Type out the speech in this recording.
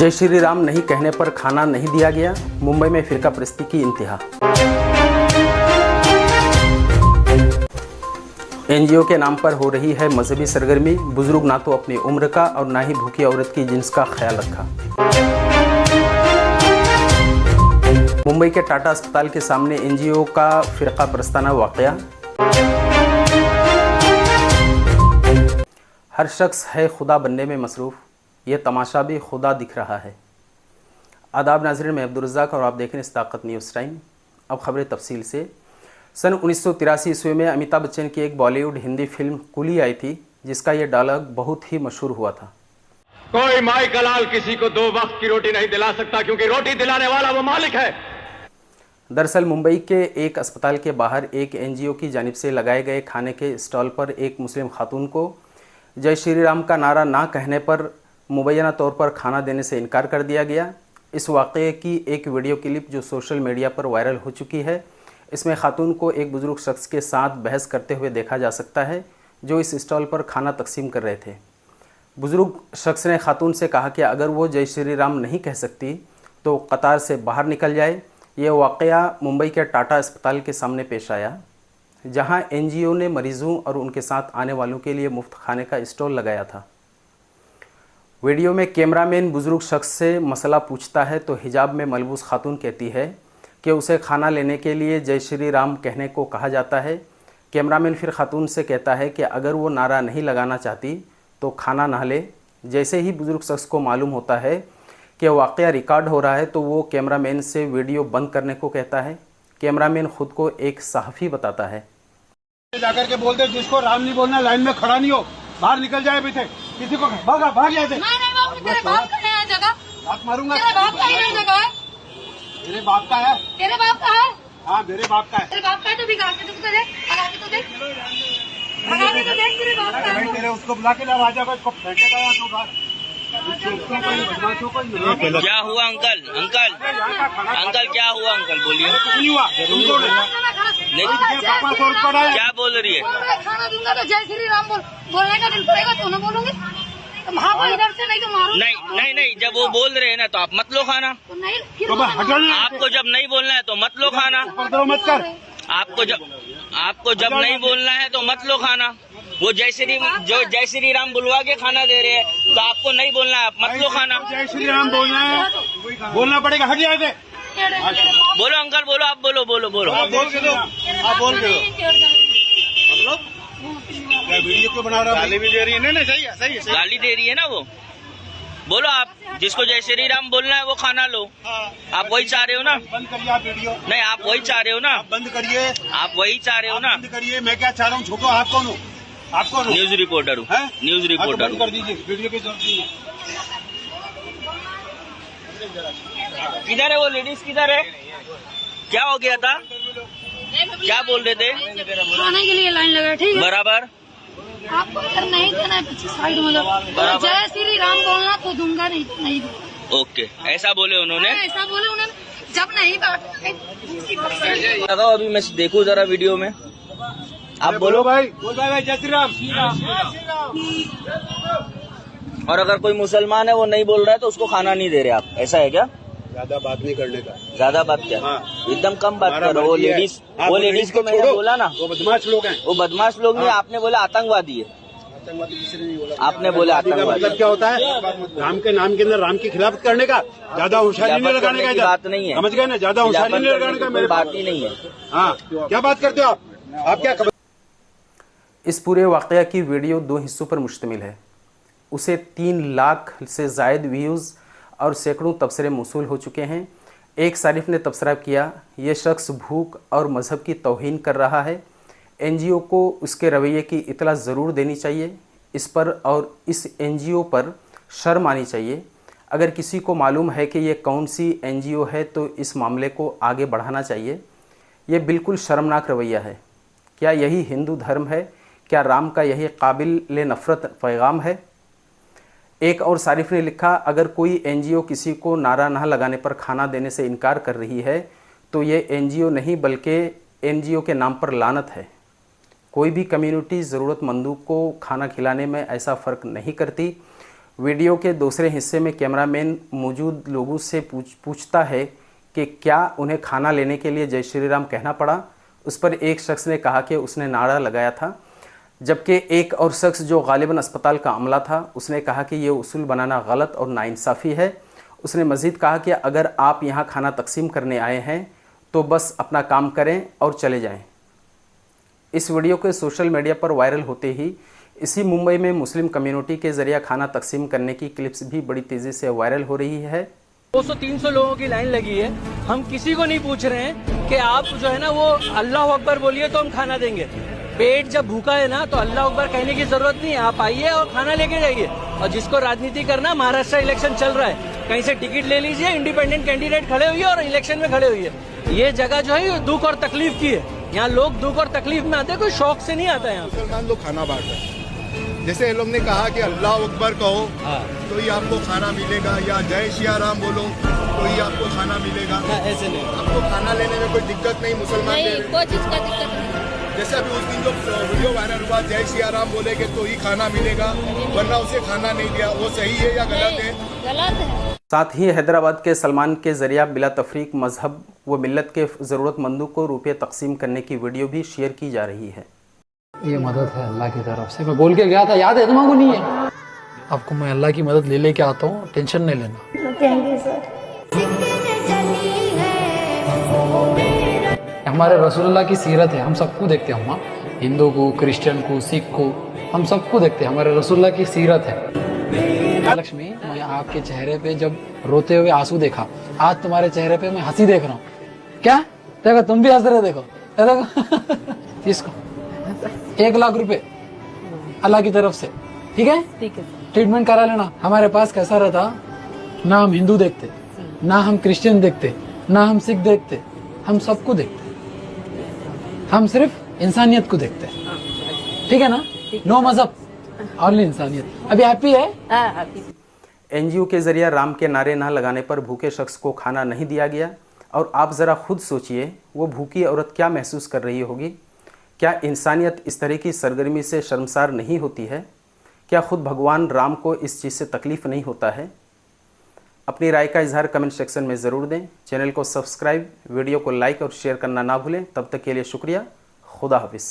जय श्री राम नहीं कहने पर खाना नहीं दिया गया, मुंबई में फिरका परस्ती की इंतहा। एनजीओ के नाम पर हो रही है मजहबी सरगर्मी, बुजुर्ग ना तो अपनी उम्र का और ना ही भूखी औरत की जिन्स का ख्याल रखा। मुंबई के टाटा अस्पताल के सामने एनजीओ का फिरका परस्ताना वाकया। हर शख्स है खुदा बनने में मसरूफ़, ये तमाशा भी खुदा दिख रहा है। आदाब नाज़रीन, मैं अब्दुल रज़्ज़ाक़ और आप देख रहे हैं इस ताकत न्यूज़ टाइम। अब खबरें तफसील से। सन 1983 ईस्वी में अमिताभ बच्चन की एक बॉलीवुड हिंदी फिल्म कुली आई थी, जिसका ये डायलॉग बहुत ही मशहूर हुआ था। कोई माई का लाल किसी को 2 वक्त की रोटी नहीं दिला सकता, क्योंकि रोटी दिलाने वाला वो मालिक है। दरअसल मुंबई के एक अस्पताल के बाहर एक एनजीओ की जानिब से लगाए गए खाने के स्टॉल पर एक मुस्लिम खातून को जय श्री राम का नारा ना कहने पर मुबैना तौर पर खाना देने से इनकार कर दिया गया। इस वाक़े की एक वीडियो क्लिप जो सोशल मीडिया पर वायरल हो चुकी है, इसमें खातून को एक बुज़ुर्ग शख्स के साथ बहस करते हुए देखा जा सकता है, जो इस स्टॉल पर खाना तकसीम कर रहे थे। बुज़ुर्ग शख्स ने खातून से कहा कि अगर वो जय श्री राम नहीं कह सकती तो कतार से बाहर निकल जाए। ये वाक़या मुंबई के टाटा अस्पताल के सामने पेश आया, जहां एनजीओ ने मरीज़ों और उनके साथ आने वालों के लिए मुफ्त खाने का स्टॉल लगाया था। वीडियो में कैमरामैन बुज़ुर्ग शख्स से मसला पूछता है तो हिजाब में मलबूस खातून कहती है कि उसे खाना लेने के लिए जय श्री राम कहने को कहा जाता है। कैमरामैन फिर खातून से कहता है कि अगर वो नारा नहीं लगाना चाहती तो खाना ना ले। जैसे ही बुज़ुर्ग शख्स को मालूम होता है कि वाक़या रिकॉर्ड हो रहा है तो वो कैमरामैन से वीडियो बंद करने को कहता है। कैमरामैन खुद को एक सहाफ़ी बताता है। जाकर के बोलते जिसको राम नहीं बोलना लाइन में खड़ा नहीं हो, बाहर निकल जाए पीछे, किसी को भाग जाए। तेरे बाप का है जगह, बात मारूंगा। तेरे बाप का ही जगह है। मेरे बाप का है। तेरे बाप का है। हाँ, मेरे बाप का है। तेरे बाप का है तो भिगा के तो देख, भगा के तो देख, भगा के तो देख तेरे बाप का है। तेरे उसको बुला के ला, राजा को इसको फेंकेगा या तो बाहर। क्या हुआ अंकल? अंकल क्या हुआ अंकल? बोलिए। नहीं हुआ तुमको क्या बोल रही है? खाना दूंगा तो जय श्री राम बोलने का दिल करेगा तो ना बोलूंगी। तो भागो इधर से, नहीं तो मारो। नहीं, जब वो बोल रहे हैं ना तो आप मत लो खाना। तो नहीं, आपको जब नहीं बोलना है तो मत लो खाना। मत कर। आपको जब नहीं बोलना है तो मत लो खाना। वो जय श्री राम बुलवा के खाना दे रहे हैं तो आपको नहीं बोलना है, आप मत लो खाना। जय श्री राम बोलना है, बोलना पड़ेगा। हट जाए। बोलो अंकल, बोलो, आप बोलो। आप बोल के दो। वीडियो क्यों बना रहा? गाली भी दे रही है। नहीं, सही है। गाली दे रही है ना वो। बोलो, आप जिसको जय श्री राम बोलना है वो खाना लो। आप वही चाह रहे हो ना? बंद करिए आप वीडियो। नहीं, आप वही चाह रहे हो ना? बंद करिए। आप वही चाह रहे हो ना? बंद करिए। मैं क्या चाह रहा हूँ? छोटो, आप कौन हो? आप कौन हो? न्यूज रिपोर्टर हूँ। News reporter. बंद कर दीजिए वीडियो की जरूरत नहीं है। किधर है वो लेडीज? किधर है? क्या हो गया था? क्या बोल रहे थे? खाने के लिए लाइन लगा। ठीक है, बराबर। आपको इधर नहीं देना है, पीछे साइड में जाओ। जय श्री राम बोलना तो दूंगा, नहीं तो नहीं दूंगा। ओके, ऐसा बोले उन्होंने? ऐसा बोले उन्होंने। जब नहीं बात लगाओ, अभी मैं देखूं जरा वीडियो में। आप बोलो भाई। बोल भाई, जय श्री राम। और अगर कोई मुसलमान है वो नहीं बोल रहा है तो उसको खाना नहीं दे रहे आप, ऐसा है क्या? ज्यादा बात नहीं करने का। ज्यादा बात क्या? हाँ। एकदम कम बात करो। वो लेडीज को मैंने बोला ना, वो बदमाश लोग हैं। वो बदमाश लोग नहीं, आपने बोला आतंकवादी है। आतंकवादी किसी ने नहीं बोला। आपने बोला आतंकवादी। मतलब क्या होता है? राम के नाम के अंदर राम की खिलाफत करने का, ज्यादा होशियारी नहीं लगाने का। बात नहीं है, समझ गए ना? ज्यादा होशियारी नहीं लगाने का। मेरे बात ही नहीं है। हाँ, क्या बात करते हो आप क्या? इस पूरे वाक़या की वीडियो 2 हिस्सों पर मुश्तमिल है। उसे 3 लाख से ज़ायद व्यूज़ और सैकड़ों तबसरे मौसूल हो चुके हैं। एक सारिफ ने तबसरा किया, ये शख्स भूख और मज़हब की तौहीन कर रहा है। एनजीओ को उसके रवैये की इतला ज़रूर देनी चाहिए इस पर, और इस एनजीओ पर शर्म आनी चाहिए। अगर किसी को मालूम है कि ये कौन सी एनजीओ है तो इस मामले को आगे बढ़ाना चाहिए। ये बिल्कुल शर्मनाक रवैया है। क्या यही हिंदू धर्म है? क्या राम का यही काबिल नफ़रत पैगाम है? एक और सारिफ ने लिखा, अगर कोई एनजीओ किसी को नारा ना लगाने पर खाना देने से इनकार कर रही है तो ये एनजीओ नहीं बल्कि एनजीओ के नाम पर लानत है। कोई भी कम्युनिटी ज़रूरतमंदों को खाना खिलाने में ऐसा फ़र्क नहीं करती। वीडियो के दूसरे हिस्से में कैमरामैन मौजूद लोगों से पूछता है कि क्या उन्हें खाना लेने के लिए जय श्री राम कहना पड़ा। उस पर एक शख्स ने कहा कि उसने नारा लगाया था, जबकि एक और शख्स जो गालिबन अस्पताल का अमला था उसने कहा कि ये उसूल बनाना गलत और नाइंसाफ़ी है। उसने मज़ीद कहा कि अगर आप यहाँ खाना तकसीम करने आए हैं तो बस अपना काम करें और चले जाएं। इस वीडियो के सोशल मीडिया पर वायरल होते ही इसी मुंबई में मुस्लिम कम्युनिटी के ज़रिए खाना तकसीम करने की क्लिप्स भी बड़ी तेज़ी से वायरल हो रही है। 200-300 लोगों की लाइन लगी है। हम किसी को नहीं पूछ रहे हैं कि आप जो है ना वो अल्लाह अकबर बोलिए तो हम खाना देंगे। पेट जब भूखा है ना तो अल्लाह अकबर कहने की जरूरत नहीं है, आप आइए और खाना लेके जाइए। और जिसको राजनीति करना, महाराष्ट्र इलेक्शन चल रहा है, कहीं से टिकट ले लीजिए, इंडिपेंडेंट कैंडिडेट खड़े हुई और इलेक्शन में खड़े हुई है। ये जगह जो है ये दुख और तकलीफ की है। यहाँ लोग दुख और तकलीफ में आते हैं, कोई शौक से नहीं आता है। यहाँ मुसलमान लोग खाना बांट रहे हैं। जैसे ये लोग ने कहा कि अल्लाह अकबर कहो तो ही आपको खाना मिलेगा, या जय सिया राम बोलो तो ही आपको खाना मिलेगा। ऐसे नहीं, आपको खाना लेने में कोई दिक्कत नहीं, मुसलमान नहीं, कोई चीज का दिक्कत नहीं। जैसे अभी उस दिन जो वीडियो वायरल हुआ, जय सिया राम बोलेगे तो ही खाना मिलेगा, वरना उसे खाना नहीं दिया, वो सही है या गलत है? गलत है। साथ ही हैदराबाद के सलमान के जरिए बिला तफरीक मजहब व मिल्लत के ज़रूरतमंदों को रुपये तकसीम करने की वीडियो भी शेयर की जा रही है। ये मदद है अल्लाह की तरफ से, मैं बोल के गया था, याद है तुम्हारा? नहीं है आपको? मैं अल्लाह की मदद ले लेके आता हूँ, टेंशन नहीं लेना। Thank you sir. हमारे रसूलुल्लाह की सीरत है, हम सबको देखते हैं, हम हिंदू को, क्रिश्चियन को, सिख को, हम सबको देखते हैं, हमारे रसूलुल्लाह की सीरत है। लक्ष्मी, मैं आपके चेहरे पे जब रोते हुए आंसू देखा, आज तुम्हारे चेहरे पे मैं हंसी देख रहा हूँ। क्या देखो, तुम भी हंस रहे, देखो देखो। इसको 1 लाख रुपए अल्लाह की तरफ से, ठीक है? ठीक है। ट्रीटमेंट करा लेना। हमारे पास कैसा रहता, ना हम हिंदू देखते, ना हम क्रिश्चियन देखते, ना हम सिख देखते, हम सबको देखते, हम सिर्फ इंसानियत को देखते, ठीक है ना? नो मजहब, ओनली इंसानियत। अभी हैप्पी है? एनजीओ के जरिए राम के नारे ना लगाने पर भूखे शख्स को खाना नहीं दिया गया। और आप ज़रा खुद सोचिए, वो भूखी औरत क्या महसूस कर रही होगी। क्या इंसानियत इस तरह की सरगर्मी से शर्मसार नहीं होती है? क्या खुद भगवान राम को इस चीज़ से तकलीफ़ नहीं होता है? अपनी राय का इजहार कमेंट सेक्शन में ज़रूर दें। चैनल को सब्सक्राइब, वीडियो को लाइक और शेयर करना ना भूलें। तब तक के लिए शुक्रिया। खुदा हाफिज़।